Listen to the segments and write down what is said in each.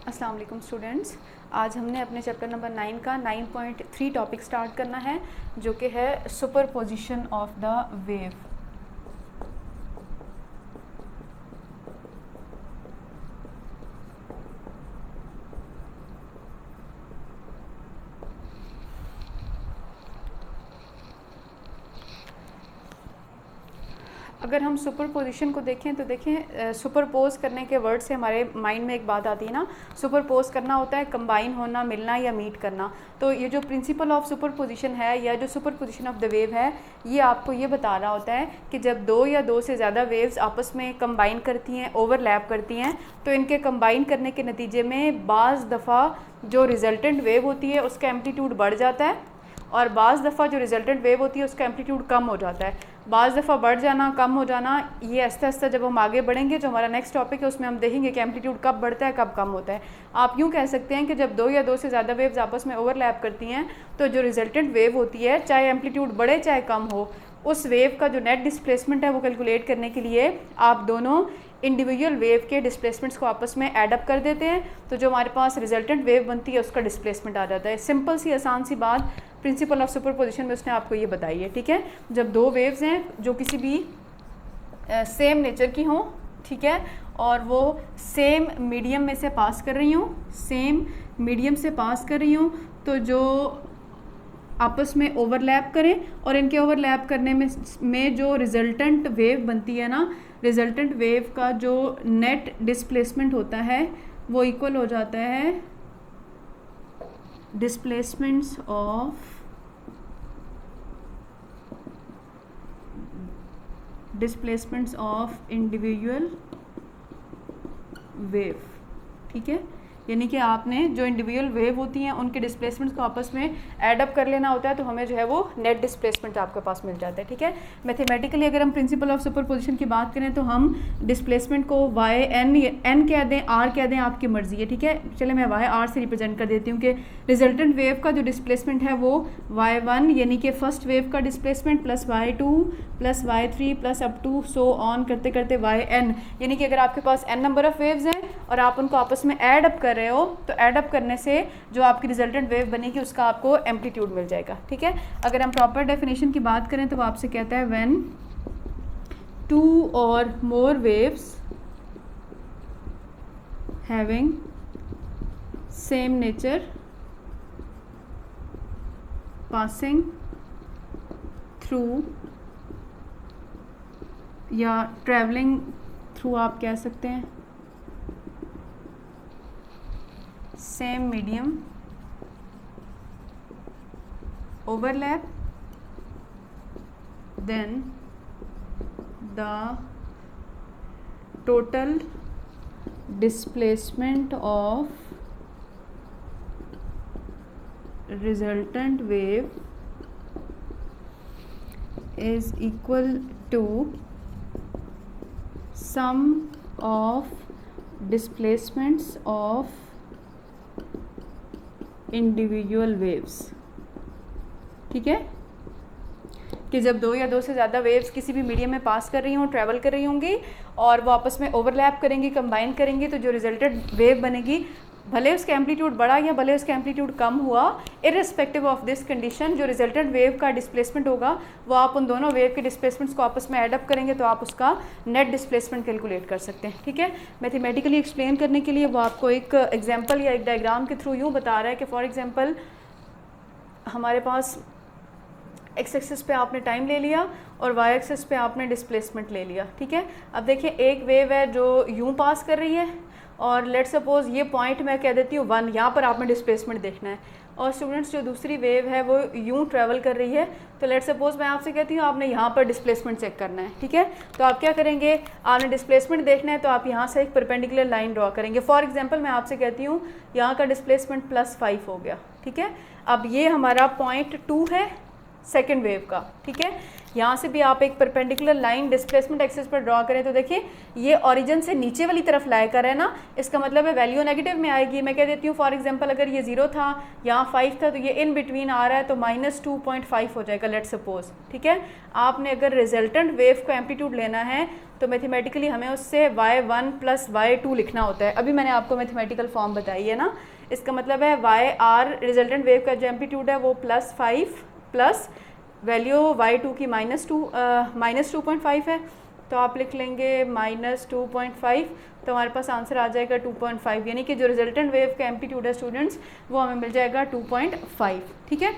अस्सलाम वालेकुम स्टूडेंट्स। आज हमने अपने चैप्टर नंबर 9 का 9.3 टॉपिक स्टार्ट करना है, जो कि है सुपरपोजिशन ऑफ द वेव। अगर हम सुपरपोजिशन को देखें तो देखें, सुपरपोज करने के वर्ड से हमारे माइंड में एक बात आती है ना। सुपरपोज करना होता है कंबाइन होना, मिलना या मीट करना। तो ये जो प्रिंसिपल ऑफ सुपरपोजिशन है या जो सुपरपोजिशन ऑफ द वेव है, ये आपको ये बता रहा होता है कि जब दो या दो से ज़्यादा वेव्स आपस में कंबाइन करती हैं, ओवरलैप करती हैं, तो इनके कंबाइन करने के नतीजे में बाज़ दफ़ा जो रिजल्टेंट वेव होती है उसका एम्पलीट्यूड बढ़ जाता है, और बाज़ दफ़ा जो रिजल्टेंट वेव होती है उसका एम्पलीट्यूड कम हो जाता है। बाज़ दफ़ा बढ़ जाना, कम हो जाना, ये आस्ते आस्ते जब हम आगे बढ़ेंगे, जो हमारा नेक्स्ट टॉपिक है उसमें हम देखेंगे कि एम्पलीट्यूड कब बढ़ता है कब कम होता है। आप यूँ कह सकते हैं कि जब दो या दो से ज़्यादा वेव्स आपस में ओवरलैप करती हैं, तो जो रिजल्टेंट वेव होती है, चाहे एम्पलीट्यूड बढ़े चाहे कम हो, उस वेव का जो नेट डिस्प्लेसमेंट है वो कैलकुलेट करने के लिए आप दोनों इंडिविजुअल वेव के डिस्प्लेसमेंट्स को आपस में ऐड अप कर देते हैं, तो जो हमारे पास रिजल्टेंट वेव बनती है उसका डिस्प्लेसमेंट आ जाता है। सिंपल सी आसान सी बात प्रिंसिपल ऑफ सुपरपोजिशन में उसने आपको ये बताई है। ठीक है, जब दो वेव्स हैं जो किसी भी सेम नेचर की हों, ठीक है, और वो सेम मीडियम में से पास कर रही हूँ, सेम मीडियम से पास कर रही हूँ, तो जो आपस में ओवरलैप करें और इनके ओवरलैप करने में जो रिजल्टेंट वेव बनती है ना, रिजल्टेंट वेव का जो नेट डिस्प्लेसमेंट होता है वो इक्वल हो जाता है डिस्प्लेसमेंट्स ऑफ इंडिविजुअल वेव। ठीक है, यानी कि आपने जो इंडिविजुअल वेव होती हैं उनके डिस्प्लेसमेंट्स को आपस में ऐड अप कर लेना होता है, तो हमें जो है वो नेट डिस्प्लेसमेंट आपके पास मिल जाता है। ठीक है, मैथमेटिकली अगर हम प्रिंसिपल ऑफ सुपरपोजिशन की बात करें तो हम डिस्प्लेसमेंट को वाई एन कह दें, आर कह दें, आपकी मर्जी है। ठीक है, चले मैं वाई आर से रिप्रेजेंट कर देती हूँ कि रिजल्टेंट वेव का जो डिस्प्लेसमेंट है वो y1 यानी कि फर्स्ट वेव का displacement plus y2 plus y3 plus up to so on करते करते yn, यानी कि अगर आपके पास n नंबर ऑफ वेव्स हैं और आप उनको आपस में ऐड अप कर रहे हो, तो ऐड अप करने से जो आपकी रिजल्टेंट वेव बनेगी उसका आपको एम्पलीट्यूड मिल जाएगा। ठीक है, अगर हम प्रॉपर डेफिनेशन की बात करें तो वो आपसे कहता है when two or more waves having same nature passing through या ट्रैवलिंग थ्रू, आप कह सकते हैं, same medium overlap, then the total displacement of resultant wave is equal to sum of displacements of individual waves। ठीक है, कि जब दो या दो से ज़्यादा वेव्स किसी भी मीडियम में पास कर रही हों, ट्रैवल कर रही होंगी और वो आपस में ओवरलैप करेंगी, कंबाइन करेंगी, तो जो रिजल्टेड वेव बनेगी, भले उसका एम्पलीट्यूड बढ़ा या भले उसका एम्पलीट्यूड कम हुआ, इररिस्पेक्टिव ऑफ दिस कंडीशन जो रिजल्टेंट वेव का डिस्प्लेसमेंट होगा वो आप उन दोनों वेव के डिस्प्लेसमेंट्स को आपस में ऐड अप करेंगे तो आप उसका नेट डिस्प्लेसमेंट कैलकुलेट कर सकते हैं। ठीक है, मैथमेटिकली एक्सप्लेन करने के लिए वो आपको एक एग्जांपल या एक डायग्राम के थ्रू यूँ बता रहा है कि फॉर एग्जांपल हमारे पास एक्स एक्सिस पे आपने टाइम ले लिया और वाई एक्सिस पे आपने डिस्प्लेसमेंट ले लिया। ठीक है, अब देखिए एक वेव है जो यूँ पास कर रही है और लेट सपोज ये पॉइंट मैं कह देती हूँ 1, यहाँ पर आपने डिस्प्लेसमेंट देखना है, और स्टूडेंट्स जो दूसरी वेव है वो यूँ ट्रैवल कर रही है, तो लेट सपोज मैं आपसे कहती हूँ आपने यहाँ पर डिस्प्लेसमेंट चेक करना है। ठीक है, तो आप क्या करेंगे, आपने डिस्प्लेसमेंट देखना है तो आप यहाँ से एक परपेंडिकुलर लाइन ड्रॉ करेंगे। फॉर एग्जांपल मैं आपसे कहती हूँ यहाँ का डिस्प्लेसमेंट +5 हो गया। ठीक है, अब ये हमारा पॉइंट 2 है सेकेंड वेव का। ठीक है, यहाँ से भी आप एक परपेंडिकुलर लाइन डिस्प्लेसमेंट एक्सिस पर ड्रॉ करें तो देखिए ये ओरिजिन से नीचे वाली तरफ लाई कर है ना, इसका मतलब है वैल्यू नेगेटिव में आएगी। मैं कह देती हूँ फॉर एग्जांपल अगर ये 0 था, यहाँ 5 था, तो ये इन बिटवीन आ रहा है तो -2.5 हो जाएगा लेट्स सपोज। ठीक है, आपने अगर रिजल्टेंट वेव का एम्पलीट्यूड लेना है तो मैथमेटिकली हमें उससे y1 + y2 लिखना होता है। अभी मैंने आपको मैथमेटिकल फॉर्म बताई है ना, इसका मतलब है yr रिजल्टेंट वेव का जो एम्पलीट्यूड है वो +5 प्लस वैल्यू y2 की -2.5 है, तो आप लिख लेंगे -2.5, तो हमारे पास आंसर आ जाएगा 2.5, यानी कि जो रिजल्टेंट वेव का एम्पलीट्यूड है स्टूडेंट्स वो हमें मिल जाएगा 2.5। ठीक है,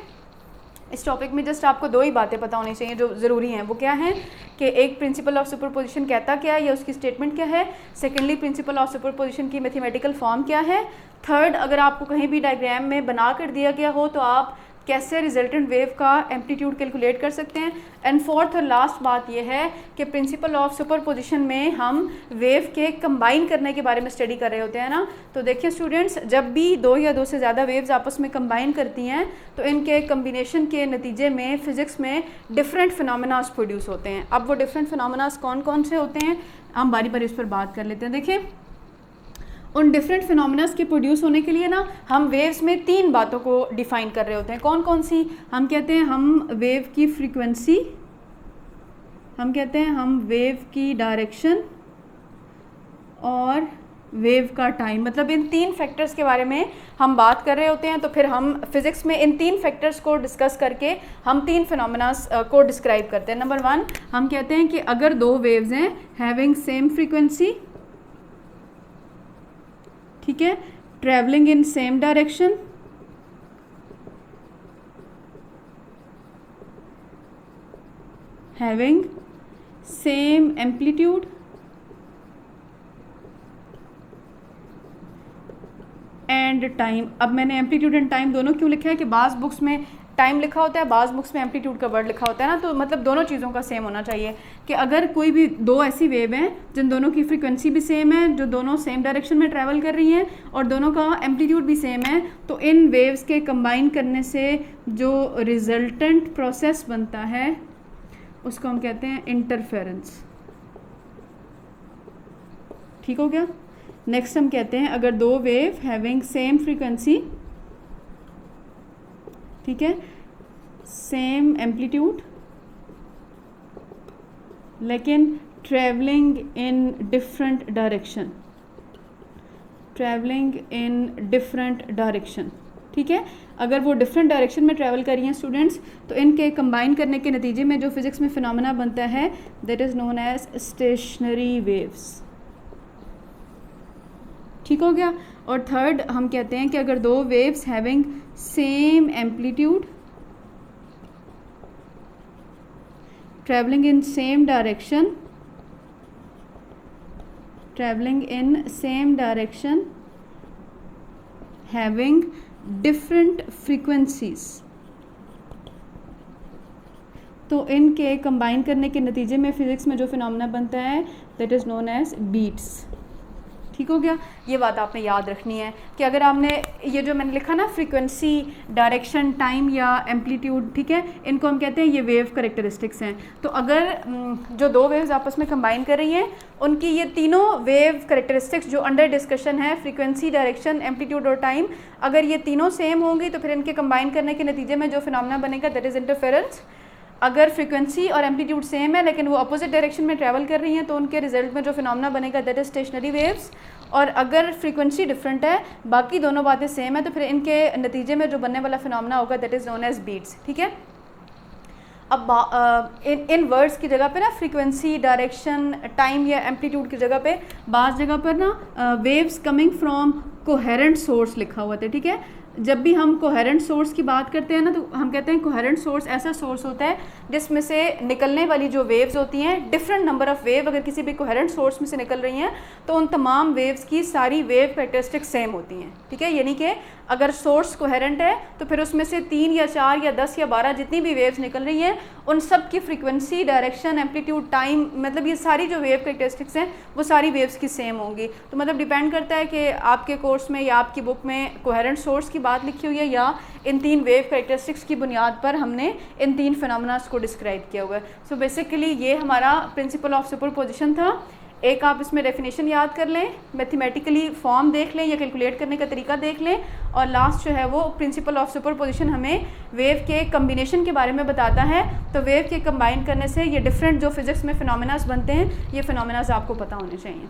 इस टॉपिक में जस्ट आपको दो ही बातें पता होनी चाहिए जो ज़रूरी हैं। वो क्या है कि एक प्रिंसिपल ऑफ सुपरपोजिशन कहता क्या है या उसकी स्टेटमेंट क्या है, सेकेंडली प्रिंसिपल ऑफ सुपरपोजिशन की मैथमेटिकल फॉर्म क्या है, थर्ड अगर आपको कहीं भी डायग्राम में बना कर दिया गया हो तो आप कैसे रिजल्टेंट वेव का एम्पलीट्यूड कैलकुलेट कर सकते हैं, एंड फोर्थ और लास्ट बात यह है कि प्रिंसिपल ऑफ सुपरपोजिशन में हम वेव के कंबाइन करने के बारे में स्टडी कर रहे होते हैं ना। तो देखिए स्टूडेंट्स, जब भी दो या दो से ज़्यादा वेव्स आपस में कंबाइन करती हैं तो इनके कम्बिनेशन के नतीजे में फ़िज़िक्स में डिफरेंट फिनोमेनास प्रोड्यूस होते हैं। अब वो डिफरेंट फिनोमेनास कौन कौन से होते हैं हम बारी बारी इस पर बात कर लेते हैं। देखिए उन डिफरेंट फिनोमेनास के प्रोड्यूस होने के लिए ना हम वेव्स में तीन बातों को डिफ़ाइन कर रहे होते हैं। कौन कौन सी? हम कहते हैं हम वेव की फ्रीक्वेंसी, हम कहते हैं हम वेव की डायरेक्शन और वेव का टाइम, मतलब इन तीन फैक्टर्स के बारे में हम बात कर रहे होते हैं। तो फिर हम फिज़िक्स में इन तीन फैक्टर्स को डिस्कस करके हम तीन फिनोमेनास को डिस्क्राइब करते हैं। नंबर 1 हम कहते हैं कि अगर दो वेव्स हैं हैविंग सेम फ्रीक्वेंसी, ठीक है, travelling in same direction, having same amplitude and time. अब मैंने एम्पलीट्यूड एंड टाइम दोनों क्यों लिखा है कि बाज़ बुक्स में टाइम लिखा होता है, बाज़ बुक्स में एम्पलीट्यूड का वर्ड लिखा होता है ना, तो मतलब दोनों चीज़ों का सेम होना चाहिए कि अगर कोई भी दो ऐसी वेव हैं जिन दोनों की फ्रीक्वेंसी भी सेम है, जो दोनों सेम डायरेक्शन में ट्रैवल कर रही हैं और दोनों का एम्पलीट्यूड भी सेम है, तो इन वेव्स के कंबाइन करने से जो रिजल्टेंट प्रोसेस बनता है उसको हम कहते हैं इंटरफेरेंस। ठीक हो गया। नेक्स्ट हम कहते हैं अगर दो वेव हैविंग सेम फ्रीक्वेंसी, ठीक है, सेम एम्पलीट्यूड लेकिन travelling in different direction, travelling in different direction, ठीक है, अगर वो डिफरेंट डायरेक्शन में ट्रैवल कर रही हैं स्टूडेंट्स तो इनके कंबाइन करने के नतीजे में जो फिज़िक्स में फिनोमेना बनता है that is known as stationary waves. ठीक हो गया। और थर्ड हम कहते हैं कि अगर दो waves having same amplitude, travelling in same direction, travelling in same direction, having different frequencies, तो इनके कंबाइन करने के नतीजे में फिज़िक्स में जो फिनोमेना बनता है that is known as beats. ठीक हो गया। ये बात आपने याद रखनी है कि अगर आपने ये जो मैंने लिखा ना फ्रीक्वेंसी, डायरेक्शन, टाइम या एम्पलीट्यूड, ठीक है, इनको हम कहते हैं ये वेव करेक्टरिस्टिक्स हैं। तो अगर जो दो वेव्स आपस में कंबाइन कर रही हैं उनकी ये तीनों वेव करेक्टरिस्टिक्स जो अंडर डिस्कशन है, फ्रीक्वेंसी, डायरेक्शन, एम्पलीट्यूड और टाइम, अगर ये तीनों सेम होंगी तो फिर इनके कंबाइन करने के नतीजे में जो फिनोमेना बनेगा दैट इज़ इंटरफेरेंस। अगर फ्रीक्वेंसी और एम्पलीट्यूड सेम है लेकिन वो अपोजिट डायरेक्शन में ट्रैवल कर रही हैं तो उनके रिजल्ट में जो फिनोमेना बनेगा दैट इज स्टेशनरी वेव्स। और अगर फ्रीक्वेंसी डिफरेंट है, बाकी दोनों बातें सेम है, तो फिर इनके नतीजे में जो बनने वाला फिनोमेना होगा that is known as beats. ठीक है। अब इन वर्ड्स की जगह पे ना फ्रीक्वेंसी, डायरेक्शन, टाइम या एम्पलीट्यूड की जगह पे बाज़ जगह पर ना waves coming from coherent source लिखा हुआ था। ठीक है। जब भी हम कोहेरेंट सोर्स की बात करते हैं ना तो हम कहते हैं कोहेरेंट सोर्स ऐसा सोर्स होता है जिसमें से निकलने वाली जो वेव्स होती हैं, डिफरेंट नंबर ऑफ़ वेव अगर किसी भी कोहेरेंट सोर्स में से निकल रही हैं तो उन तमाम वेव्स की सारी वेव कैरेक्टरिस्टिक्स सेम होती हैं। ठीक है। यानी कि अगर सोर्स कोहेरेंट है तो फिर उसमें से 3 या 4 या 10 या 12 जितनी भी वेव्स निकल रही हैं उन सब की फ्रीक्वेंसी, डायरेक्शन, एम्पलीट्यूड, टाइम, मतलब ये सारी जो वेव कैरेक्टरिस्टिक्स हैं वो सारी वेव्स की सेम होंगी। तो मतलब डिपेंड करता है कि आपके कोर्स में या आपकी बुक में कोहेरेंट सोर्स की बात लिखी हुई है या इन 3 वेव कैरेक्टरिस्टिक्स की बुनियाद पर हमने इन 3 फिनोमेनास को डिस्क्राइब किया हुआ है। सो बेसिकली ये हमारा प्रिंसिपल ऑफ सुपरपोजिशन था। एक आप इसमें डेफिनेशन याद कर लें, मैथमेटिकली फॉर्म देख लें या कैलकुलेट करने का तरीका देख लें, और लास्ट जो है वो प्रिंसिपल ऑफ सुपरपोजिशन हमें वेव के कम्बिनेशन के बारे में बताता है। तो वेव के कंबाइन करने से ये डिफरेंट जो फिज़िक्स में फिनोमेनास बनते हैं, ये फिनोमेनास आपको पता होने चाहिए।